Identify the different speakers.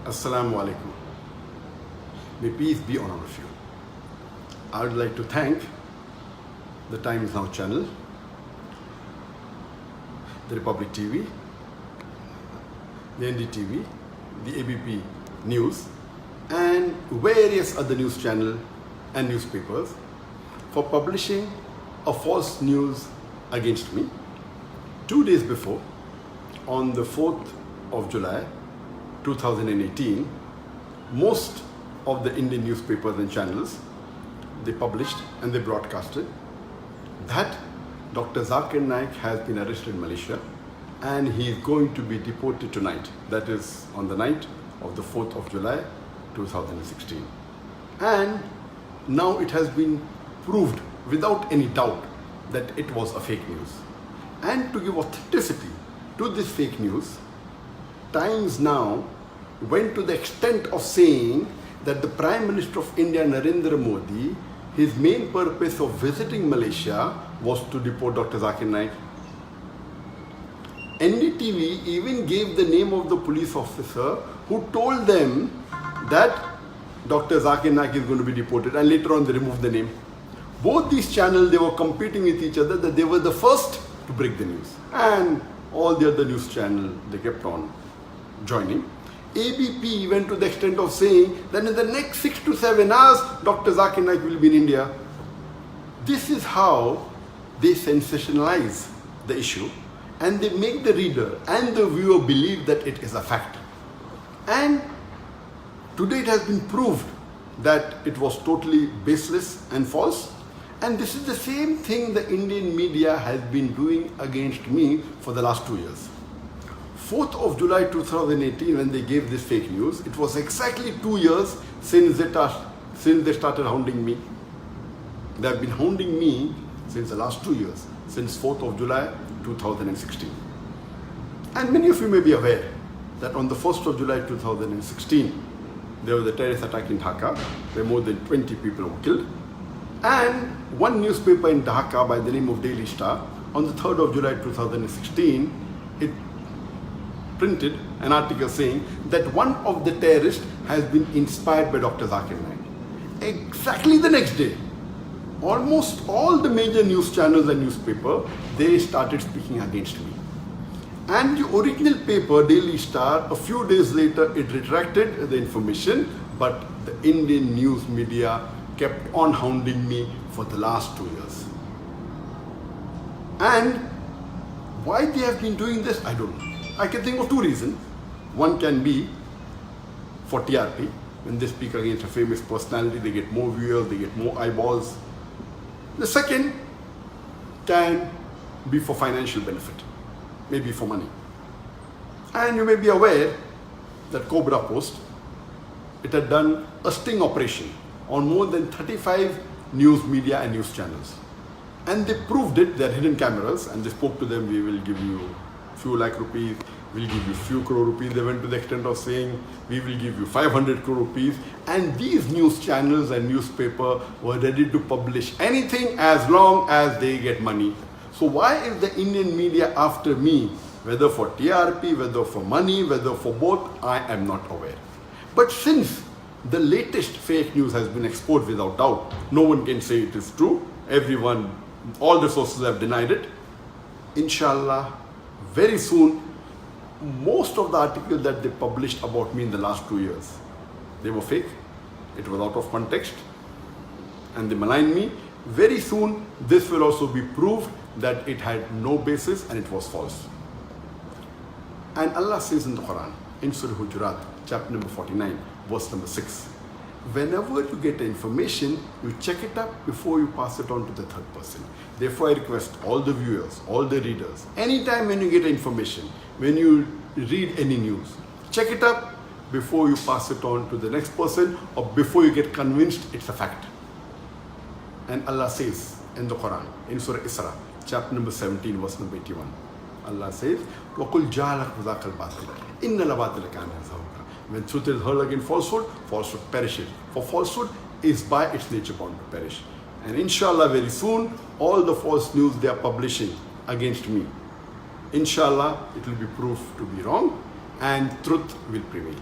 Speaker 1: Assalamu alaikum. May peace be on all of you. I would like to thank the Times Now channel, the Republic TV, the NDTV, the ABP News, and various other news channels and newspapers for publishing a false news against me 2 days before, on the 4th of July 2018. Most of the Indian newspapers and channels, they published and they broadcasted that Dr. Zakir Naik has been arrested in Malaysia and he is going to be deported tonight. That is on the night of the 4th of July 2016. And now it has been proved without any doubt that it was a fake news. And to give authenticity to this fake news, Times Now went to the extent of saying that the Prime Minister of India, Narendra Modi, his main purpose of visiting Malaysia was to deport Dr. Zakir Naik. NDTV even gave the name of the police officer who told them that Dr. Zakir Naik is going to be deported, and later on they removed the name. Both these channels, they were competing with each other that they were the first to break the news. And all the other news channels, they kept on joining. ABP went to the extent of saying that in the next 6 to 7 hours, Dr. Zakir Naik will be in India. This is how they sensationalize the issue and they make the reader and the viewer believe that it is a fact. And today it has been proved that it was totally baseless and false. And this is the same thing the Indian media has been doing against me for the last 2 years. 4th of July 2018, when they gave this fake news, it was exactly 2 years since they started hounding me. They have been hounding me since the last 2 years, since 4th of July 2016. And many of you may be aware that on the 1st of July 2016, there was a terrorist attack in Dhaka, where more than 20 people were killed. And one newspaper in Dhaka by the name of Daily Star, on the 3rd of July 2016, it printed an article saying that one of the terrorists has been inspired by Dr. Zakir Naik. Exactly the next day, almost all the major news channels and newspapers, they started speaking against me. And the original paper, Daily Star, a few days later, it retracted the information, but the Indian news media kept on hounding me for the last 2 years. And why they have been doing this, I don't know. I can think of 2 reasons. One can be for TRP. When they speak against a famous personality, they get more viewers, they get more eyeballs. The second can be for financial benefit, maybe for money. And you may be aware that Cobra Post, it had done a sting operation on more than 35 news media and news channels. And they proved it, they had hidden cameras, and they spoke to them, we will give you few lakh rupees, we'll give you few crore rupees. They went to the extent of saying, we will give you 500 crore rupees. And these news channels and newspaper were ready to publish anything as long as they get money. So why is the Indian media after me, whether for TRP, whether for money, whether for both, I am not aware. But since the latest fake news has been exposed without doubt, no one can say it is true. Everyone, all the sources have denied it. Inshallah, very soon, most of the articles that they published about me in the last 2 years, they were fake, it was out of context, and they maligned me. Very soon, this will also be proved that it had no basis and it was false. And Allah says in the Quran, in Surah Hujurat, chapter number 49, verse number 6, whenever you get information, you check it up before you pass it on to the third person. Therefore, I request all the viewers, all the readers, anytime when you get information, when you read any news, check it up before you pass it on to the next person or before you get convinced it's a fact. And Allah says in the Quran, in Surah Isra, chapter number 17, verse number 81, Allah says, وَقُلْ جَعَلَكْ ذَاكَ الْبَاطِلَ إِنَّ الْبَاطِلَ كَانَ زَهُوقًا. When truth is heard against falsehood, falsehood perishes. For falsehood is by its nature bound to perish. And inshallah, very soon, all the false news they are publishing against me, inshallah, it will be proved to be wrong and truth will prevail.